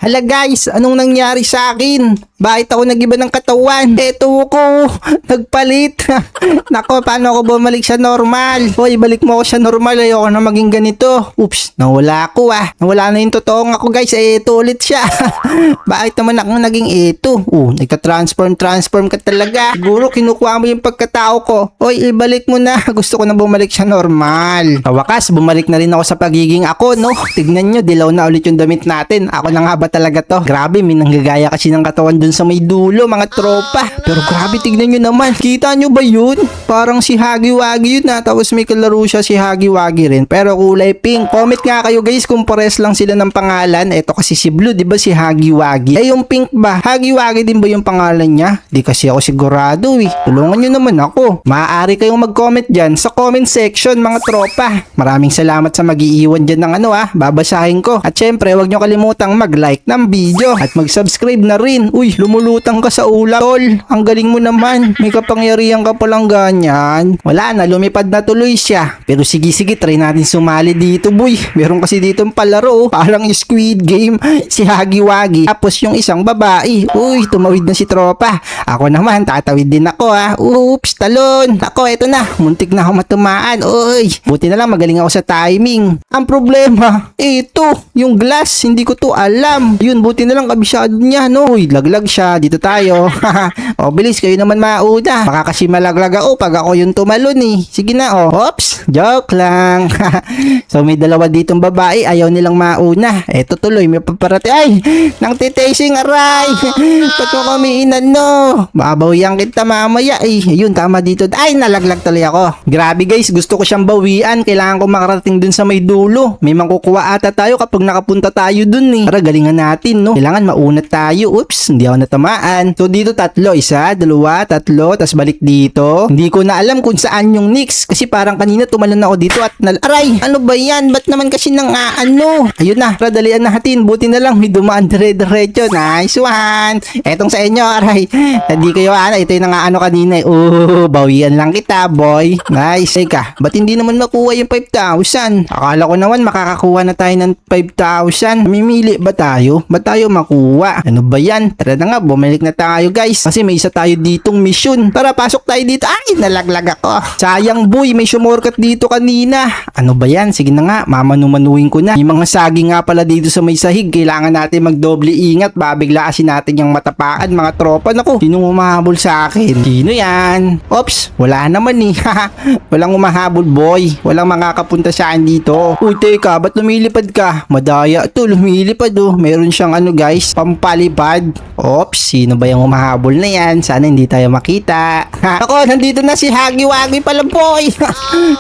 Hala guys, anong nangyari sa akin? Bakit ako nag-iba ng katawan? Eto ko, nagpalit. Nako, paano ako bumalik sa normal? Hoy, balik mo ako sa normal. Ayoko na maging ganito. Oops, nawala ako Nawala na yung totoong ako guys. Eto ulit siya. Bakit naman ako naging eto? Nagka-transform ka talaga. Siguro kinukuha mo yung pagkatao ko. Hoy, ibalik mo na. Gusto ko na bumalik sa normal. Sa wakas, bumalik na rin ako sa pagiging ako, no? Tignan nyo, dilaw na ulit yung damit natin. Ako na nga ba talaga to? Grabe, may nanggagaya kasi ng katawan dun sa may dulo, mga tropa. Pero grabe, tignan nyo naman. Kita nyo ba yun? Parang si Huggy Wuggy yun Tapos may kalaro siya si Huggy Wuggy rin. Pero kulay pink. Comment nga kayo guys kung pares lang sila ng pangalan. Ito kasi si Blue, di ba si Huggy Wuggy? Eh yung pink ba? Huggy Wuggy din ba yung pangalan niya? Di kasi ako sigurado Tulungan nyo naman ako. Maaari kayong mag-comment dyan sa comment section mga tropa. Maraming salamat sa mag-iiwan dyan ng babasahin ko. At syempre, huwag nyo kalimutang mag-like ng video at mag-subscribe na rin. Uy, lumulutang ka sa ulap. Tol, ang galing mo naman. May kapangyarihan ka palang ganyan. Wala na, lumipad na tuloy siya. Pero sige, try natin sumali dito, boy. Meron kasi dito palaro. Parang Squid Game. Si Huggy Wuggy. Tapos yung isang babae. Uy, tumawid na si tropa. Ako naman, tatawid din ako Oops, talon. Ako, eto na. Muntik na ako matumaan. Uy, buti na lang magaling ako sa timing. Ang problema, ito, yung glass, hindi ko to alam. Yun, buti na lang kabisado niya, no? Uy, laglag siya. Dito tayo. Bilis, kayo naman mauna. Baka kasi malaglag ako pag ako yung tumalon Sige na, Oops, joke lang. So, may dalawa ditong babae. Ayaw nilang mauna. Eto tuloy, may paparati. Ay, nang titasing, aray. Ba't mo kumiinan, no? Babawian kita mamaya, Ayun, tama dito. Ay, nalaglag tuloy ako. Grabe, guys. Gusto ko siyang bawian. Kailangan ko makarating dun sa may dulo. May makukuha ata tayo kapag nakapunta tayo dun Para galingan natin, no? Kailangan maunat tayo. Oops, hindi ako natamaan. So, dito tatlo. Isa, dalawa, tatlo. Tas balik dito. Hindi ko na alam kung saan yung next. Kasi parang kanina tumalon ako dito at aray, ano ba yan? Ba't naman kasi nang Ayun na, dalian natin. Buti na lang may dumaan dire-diretso. Nice one. Etong sa inyo, aray. Hindi kayo ito yung kanina. Bawian lang kita, boy. Nice. Teka, ba't hindi naman makuha yung 5,000? Akala ko naman makakakuha na tayo ng 5,000. Mamimili ba tayo? Ba tayo makuha? Ano ba yan? Tara na nga, bumalik na tayo guys. Kasi may isa tayo ditong mission. Tara, pasok tayo dito. Ay, nalaglag ako. Sayang boy, may sumorkat dito kanina. Ano ba yan? Sige na nga, mamanumanuin ko na. May mga saging nga pala dito sa may sahig. Kailangan natin magdoble ingat. Babigla kasi natin yung matapakan, mga tropa. Naku, sino umahabol sa akin? Sino yan? Oops, wala naman Walang umahabol boy. Walang makakapunta sa akin dito. Uy, teka, ba't lumilipad ka? Madaya to, lumilipad Meron siyang guys, pampalipad. Oops, sino ba yung umahabol na yan? Sana hindi tayo makita. Ako, nandito na si Huggy Wuggy pala boy.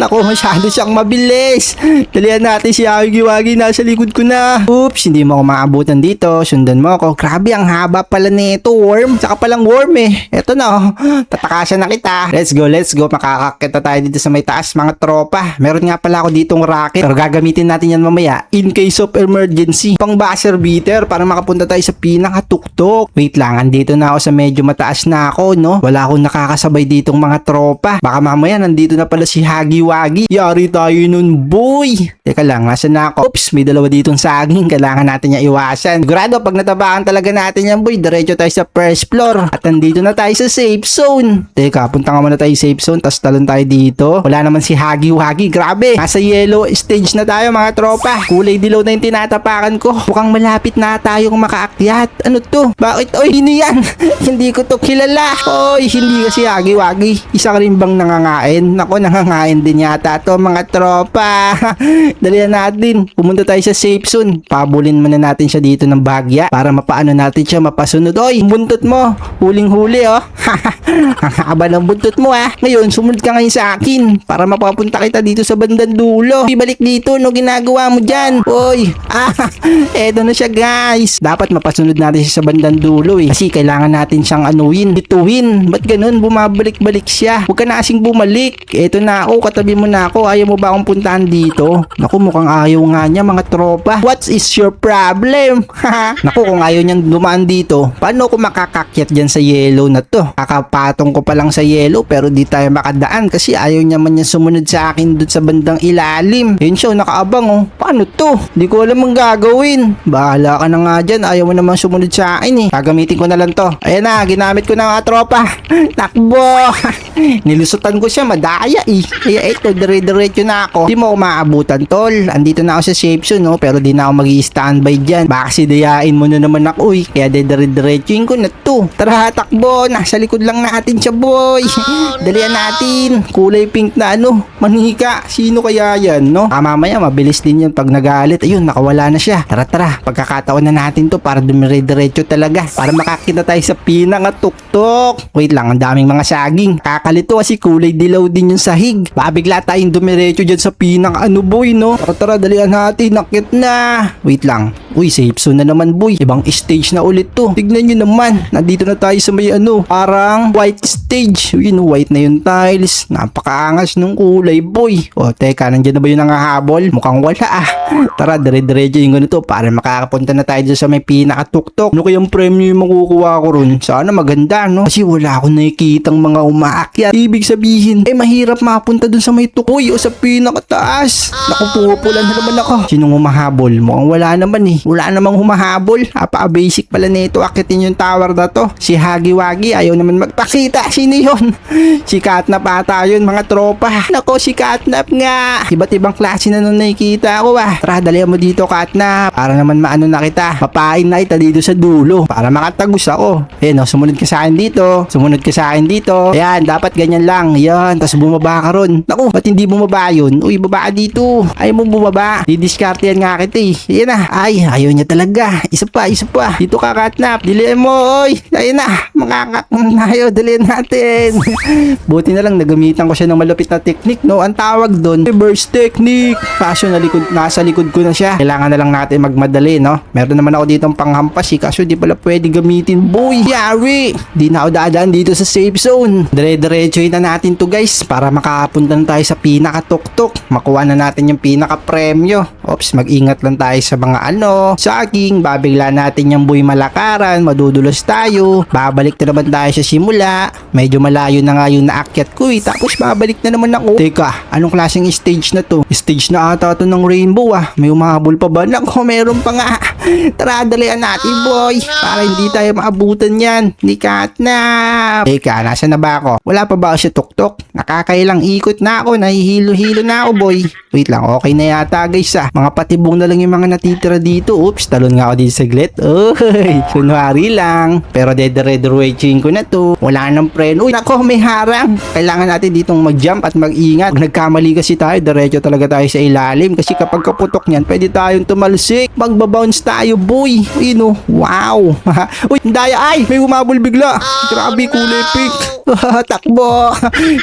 Naku, masyado siyang mabilis. Dalihan natin si Huggy Wuggy, nasa likod ko na. Oops, hindi mo ako maabutan dito. Sundan mo ako. Grabe, ang haba pala nito, worm. Saka palang worm Eto na tatakasan na kita. Let's go. Makakakita tayo dito sa may taas, mga tropa. Meron nga pala ako ditong rocket. Pero gagamitin natin yan mamaya in case of emergency. Pang buzzer beater para makapunta tayo sa pinakatuktok. Wait lang, andito na ako sa medyo mataas na ako, no? Wala akong nakakasabay ditong mga tropa. Baka mamaya nandito na pala si Huggy Wuggy. Yari tayo nun, boy. Teka lang, nasa na ako? Oops, may dalawa ditong saging. Kailangan natin niya iwasan. Sigurado, pag natabakan talaga natin yan, boy, diretso tayo sa first floor. At nandito na tayo sa safe zone. Teka, punta nga muna tayo sa safe zone, tas talon tayo dito. Wala naman si Huggy Wuggy. Grabe, nasa yellow stage na tayo, mga tropa. Kulay dilaw na yung tinatapakan ko. Mukhang malapit na tayong makaakyat. Ano to? Bakit? Oy, hindi yan. Hindi ko to kilala. Oy, hindi kasi Huggy Wuggy. Isa rin bang nangangain? Nako, nangangain din yata to, mga tropa. Dalihan natin. Pumunta tayo sa safe zone. Pabulin muna natin siya dito ng bagya para mapaano natin siya mapasunod. Oy, buntot mo. Huling-huli, Ang haba ng buntot mo, Ngayon, sumunod ka ngayon sa akin para mapapunta kita dito sa bandang dulo. Ibalik dito, no ginagawa mo dyan? Oy, eto na siya guys. Dapat mapasunod natin siya sa bandang dulo. dulo eh. Kasi kailangan natin siyang anuin, bituin. Ba't ganun? Bumabalik-balik siya. Huwag ka na kasing bumalik. Eto na ako, katabi mo na ako. Ayaw mo ba akong puntahan dito? Naku, mukhang ayaw nga niya mga tropa. What is your problem? Naku, kung ayaw niyang dumaan dito, paano ako makakakyat dyan sa yellow na to? Kakapatong ko pa lang sa yellow pero di tayo makadaan kasi ayaw niya man niya sumunod sa akin doon sa bandang ilalim. Yun siya, nakaabang oh. Paano to? Di ko alam ang gagawin. Bahala ka na nga dyan. Ayaw mo naman sumunod sa akin eh. Gagamitin ko na lang to. Ayan na, ginamit ko na mga tropa. Takbo! Nilusutan ko siya, madaya eh. Kaya ito, dire-diretso na ako. Di mo ako maabutan tol. Andito na ako sa safe zone no, pero di na ako mag-i-standby dyan. Baka sidayain mo na naman ako eh. Kaya dire-diretsoin ko na to. Tara, takbo. Nasa likod lang natin siya boy. Dalian natin. Kulay pink na ano. Manika. Sino kaya yan no? Mamaya mabilis din yan pag nagalit. Ayun, nakawala na siya. Tara. Pagkakataon na natin to para dumire-diretso talaga. Para makakita tayo sa pinaka-tuktok. Wait lang, ang daming mga saging. Kakalito kasi kulay dilaw din yung sahig. Babigla tayong dumiretso dyan sa pinaka-ano boy no? Tara, dalian natin. Nakit na. Wait lang. Uy, safe zone na naman boy. Ibang stage na ulit to. Tignan nyo naman. Nandito na tayo sa may ano. Parang white stage. Yun, white na yung tiles. Napakaangas nung kulay boy. O, teka, nandiyan na ba yung nangahabol? Mukhang wala ah. Tara, dire-diretso yung ganito para makakapunta na tayo sa may pinaka-tuktok. Ano kayang premyo yung makukuha ko ron? Sana maganda no? Kasi wala akong nakikitang mga umaakyat. Ibig sabihin, mahirap mapunta dun sa may tukoy o sa pinakataas. Naku, pupula na naman ako. Sinong humahabol? Mukhang wala naman eh. Wala namang humahabol. Basic pala nito. Akitin yung tower na to. Si Hagi-Wagi ayaw naman magpakita. Sino yun? Si Katnap ata yun mga tropa. Nako, si Katnap nga. Iba't ibang klase na nung nakikita ko ah. Tara, dalihan mo dito Katnap. Para naman maano na kita. Papain na kita dito sa dulo. Para makatagos ako. Eh no, sumunod ka sa akin dito. Sumunod ka sa akin dito. Ayan, dapat ganyan lang. Yan, tapos bumaba ka ron. Naku, ba't hindi bumaba yun? Uy, baba dito. Ayaw mo bumaba. Didiscard yan nga kita eh. Ayan na. Ay, ayaw niya talaga. Isa pa. Dito ka Katnap. Dilihan mo, oy. Ayun na. Ayaw, dilihan natin. Buti na lang nagamitan ko siya ng malupit na technique, no? Ang tawag doon, reverse technique. Kaso nasa likod ko na siya. Kailangan na lang natin magmadali, no? Meron naman ako ditong panghampas, kaso di pala pwede gamitin. Boy, yari. Di na ako dadaan dito sa safe zone. Dire-diretsoin na natin to guys para makapunta na tayo sa pinaka-tuktok. Makuha na natin yung pinaka-premyo. Oops, mag-ingat lang tayo sa mga saging. Babigla natin yung boy malakaran. Madudulos tayo. Babalik na naman tayo sa simula. Medyo malayo na nga yung naakyat ko eh. Tapos babalik na naman ako. Teka, anong klaseng stage na to? Stage na ata to ng rainbow ah. May umahabol pa ba? Nako, meron pa nga. Tara, dalian natin boy. Para hindi tayo maabutan yan. Ni Katnap. Teka, nasa na ba ako? Wala pa ba ako sa tuktok? Nakakailang ikot na ako. Nahihilo-hilo na ako boy. Wait lang, okay na yata guys ah. Mga patibong na lang yung mga natitira dito. Oops, talon nga ako dito saglit. Uy, kunwari lang. Pero dedire-diretsoin ko na to. Wala nang preno. Uy, nako, may harang. Kailangan natin ditong mag-jump at mag-ingat. Kung nagkamali kasi tayo, diretso talaga tayo sa ilalim. Kasi kapag kaputok niyan, pwede tayong tumalsik. Magbabounce tayo, boy. Uy, no. Wow. Uy, daya. Ay, may humabol bigla. Grabe, kulay pink. Takbo.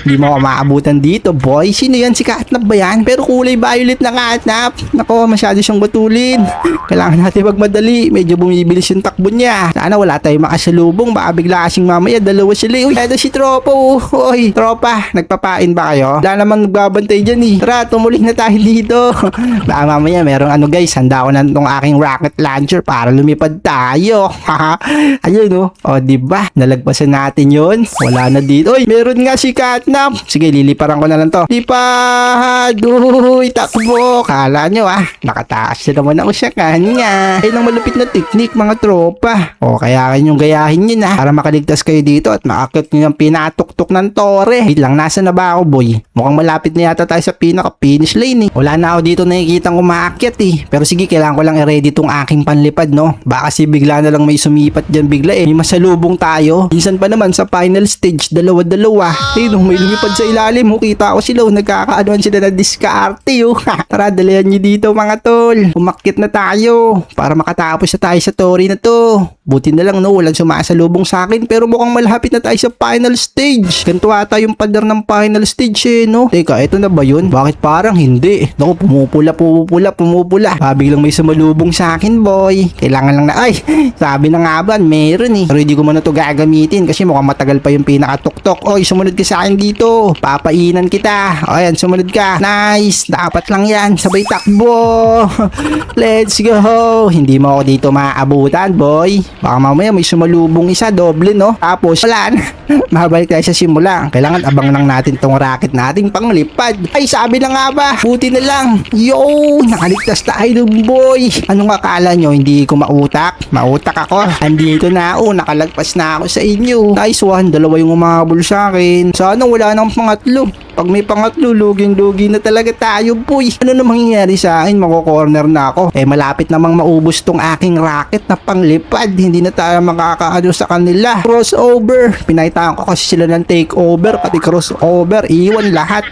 Hindi mo ako maabutan dito, boy. Sino yan? Si Katnap ba yan? Pero kulay violet na Katnap. Nako, masyado siyang batulin. Kailangan natin magmadali. Medyo bumibilis yung takbo niya. Sana wala tayong makasalubong. Baka bigla kasing mamaya dalawa sila. Uy, eto si tropa. Uy, tropa, nagpapain ba kayo? Wala namang nagbabantay dyan eh. Tara, tumuloy na tayo dito. Baka mamaya merong guys, handa ko na itong aking rocket launcher para lumipad tayo. Ayun oh. O, diba? Nalagpasan natin yun. Wala na dito. Uy, meron nga si Katnap. Sige, liliparan ko na lang to. Lipad! Uy, takbo. Kala nyo nakataas na naman ako sa kanya. Ay, nang malupit na technique mga tropa. O, kaya kanyong gayahin yun para makaligtas kayo dito at maakit nyo yung pinatuktok ng tore. Wait lang, nasa na ba ako boy? Mukhang malapit na yata tayo sa pinaka-finish lane eh. Wala na ako dito nakikitang umaakyat eh. Pero sige, kailangan ko lang i-ready tong aking panlipad no. Baka kasi bigla na lang may sumipat dyan bigla eh. May masalubong tayo. Minsan pa naman sa final stage, dalawa-dalawa. Eh no, may lumipad sa ilalim. Kita ko sila. Nagkakaanuan sila na diskarte Tara, dalihan nyo dito mga tol. Umakyat na tayo para makatapos na tayo sa story na to. Buti na lang no, walang sumasalubong sa akin pero mukhang malapit na tayo sa final stage. Ganito ata yung pader ng final stage eh, no? Teka, ito na ba yun? Bakit parang hindi? Naku, pumupula. Biglang may sumalubong sa akin, boy. Kailangan lang na, ay, sabi na nga ba, meron eh. Pero hindi ko muna to gagamitin kasi mukhang matagal pa yung pinakatuktok. Oy, sumunod ka sa akin dito. Papainan kita. O, ayan, sumunod ka. Nice. Dapat lang yan. Sabay takbo. Let's go. Hindi mo ako dito maaabutan, boy. Baka mamaya may sumalubong isa, doble, no? Tapos, wala na. Mabalik tayo sa simula. Kailangan abang lang natin tong racket nating panglipad. Ay, sabi na nga ba? Buti na lang. Yo, nakaligtas tayo, boy. Anong akala nyo? Hindi ko mautak? Mautak ako. Andito na ako. Nakalagpas na ako sa inyo. Nice one. Dalawa yung umabol sa akin. Sana wala nang pangatlo. Pag may pangatlo, luging-lugi na talaga tayo, boy. Ano na mangyayari sa akin? Mako-corner na ako. Malapit namang maubos tong aking racket na panglipad. Hindi na tayo makakaano sa kanila. Crossover. Pinaitaan ko kasi sila ng takeover, pati crossover. Iwan lahat.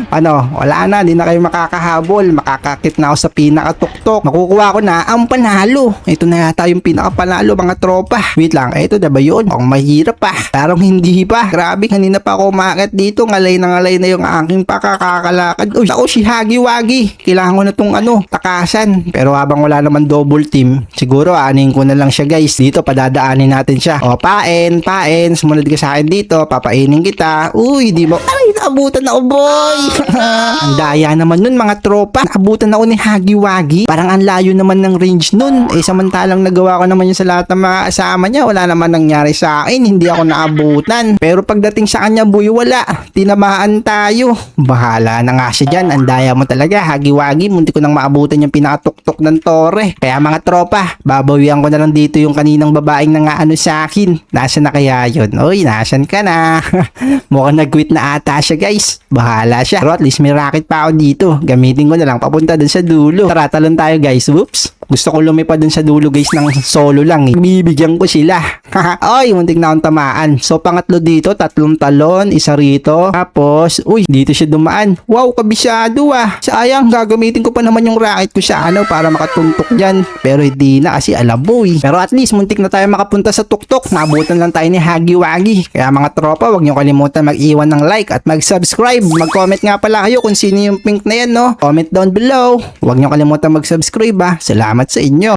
Ano, wala na. Hindi na kayo makakahabol. Makakakit na ako sa pinakatuktok. Makukuha ko na ang panalo. Ito na yata yung pinakapanalo, mga tropa. Wait lang, ito na ba yun? Ang mahirap pa. Parang hindi pa. Grabe, kanina pa ako umakit dito. Ngalay na yung aking pakakakalakad. Uy, ako si Hagi-Wagi. Kailangan ko na tong takasan. Pero habang wala naman double team, siguro aanin ko na lang siya, guys. Dito, padadaanin natin siya. O, pain. Sumunod ka sa akin dito. Papainin kita. Uy, di ba? Ay, naabutan ako, boy. Ang daya naman nun, mga tropa. Naabutan ako ni Hagi-Wagi. Parang ang layo naman ng range nun. Samantalang nagawa ko naman yun sa lahat ng mga kasama niya. Wala naman nangyari sa akin. Hindi ako naabutan. Pero pagdating sa kanya, boy, wala. Tinamaan tayo. Bahala na nga siya dyan. Ang daya mo talaga, Hagi-Wagi. Munti ko nang maabutan yung pinakatuktok ng tore. Kaya mga tropa, babawian ko na lang dito yung kaninang babaeng nangaano sa akin. Nasaan na kaya yun? Uy, nasaan ka na? Mukhang nag-quit na ata siya, guys. Bahala siya. Pero at least may racket pa ako dito. Gamitin ko na lang papunta dun sa dulo. Tara, talon tayo, guys. Whoops. Gusto ko lumipad dun sa dulo, guys, ng solo lang eh. Bibigyan ko sila. Ay, muntik na akong tamaan. So, pangatlo dito, 3 talon, isa rito. Tapos, uy, dito siya dumaan. Wow, kabisado ah. Sayang, gagamitin ko pa naman yung racket ko sa para makatuntok dyan. Pero hindi na kasi alam mo eh. Pero at least, muntik na tayo makapunta sa tuktok. Nabutan lang tayo ni Hagi-Wagi. Kaya mga tropa, huwag niyo kalimutan mag-iwan ng like at mag-subscribe. Mag-comment nga pala kayo kung sino yung pink na yan, no? Comment down below. Huwag niyo kalimutan mag-subscribe ah. Salamat sa inyo.